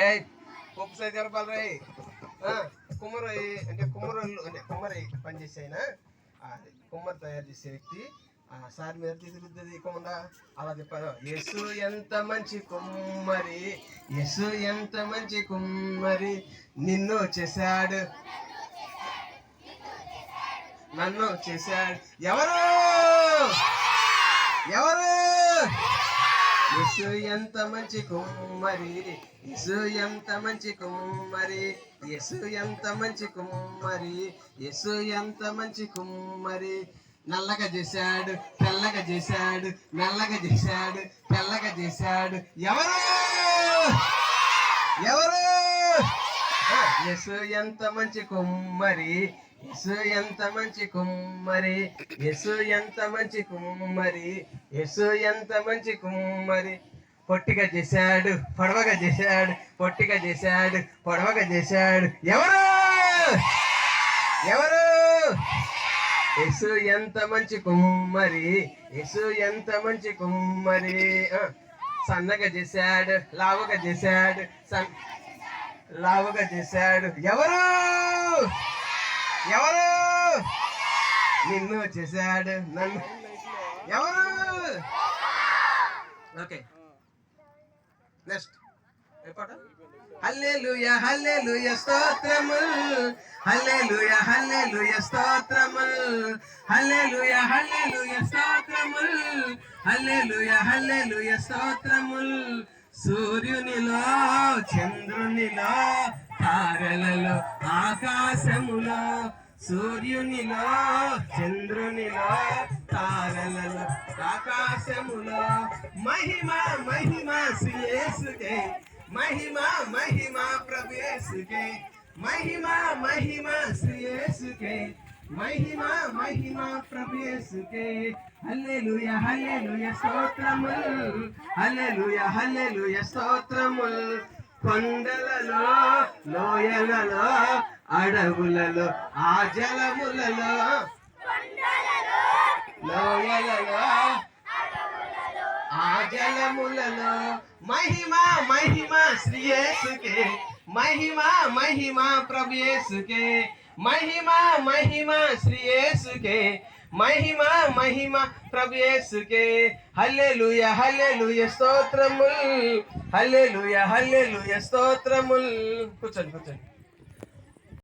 ఏ పప్పు సైజ్ జరపాలి కుమ్మరయ్య అంటే కుమ్మరోళ్ళు అంటే కుమ్మరి పనిచేసే ఆయన కుమ్మరి తయారు చేసే వ్యక్తి సార్ మీద తీసుకుద్ది కొండ అలా చెప్పారు. యేసు ఎంత మంచి కుమ్మరి, యేసు ఎంత మంచి కుమ్మరి, నిన్ను చేశాడు నన్ను చేశాడు. ఎవరు ఎవరు యేసు ఎంత మంచి కుమ్మరి, యేసు ఎంత మంచి కుమ్మరి, యేసు ఎంత మంచి కుమ్మరి, యేసు ఎంత మంచి కుమ్మరి. నల్లగా చేశాడు తెల్లగా చేశాడు, నల్లగా చేశాడు తెల్లగా చేశాడు. ఎవరు ఎవరు యేసు ఎంత మంచి కుమ్మరి, యేసు ఎంత మంచి కుమ్మరి, యేసు ఎంత మంచి కుమ్మరి, యేసు ఎంత మంచి కుమ్మరి. పొట్టిగా చేశాడు పొడవగా చేశాడు, పొట్టిగా చేశాడు పొడవగా చేశాడు. ఎవరు ఎవరు యేసు ఎంత మంచి కుమ్మరి, యేసు ఎంత మంచి కుమ్మరి. సన్నగా చేశాడు లావుగా చేశాడు, లావుగా చేశాడు. ఎవరు ఎవరు నిన్ను చేశాడు నన్ను. ఎవరు ఓకే నెక్స్ట్ హల్లెలూయా హల్లెలూయా స్తోత్రములు, హల్లెలూయా హల్లెలూయా స్తోత్రములు, హల్లెలూయా హల్లెలూయా స్తోత్రములు, హల్లెలూయా హల్లెలూయా స్తోత్రములు. సూర్యునిలో చంద్రునిలో తారలలో ఆకాశములో, సూర్యునిలో చంద్రునిలో తారలలో ఆకాశములో. మహిమ మహిమ శ్రీయేసుకే, మహిమ మహిమ ప్రభుయేసుకే, మహిమ మహిమ శ్రీయేసుకే, మహిమ మహిమ ప్రభుయేసుకే. హల్లెలూయా హల్లెలూయా స్తోత్రములు, హల్లెలూయా హల్లెలూయా స్తోత్రములు. కొండలలో లోయలలో అడవులలో ఆ జలములలో, లోయలలో ఆ జలములలో. మహిమ మహిమ శ్రీయేసుకే, మహిమ మహిమ ప్రభుయేసుకే, మహిమ మహిమ శ్రీయేసుకే, మహిమ మహిమ ప్రభుయేసుకే. హల్లెలూయా హల్లెలూయా స్తోత్రములు, హల్లెలూయా హల్లెలూయా స్తోత్రములు. కూర్చోండి కూర్చోండి.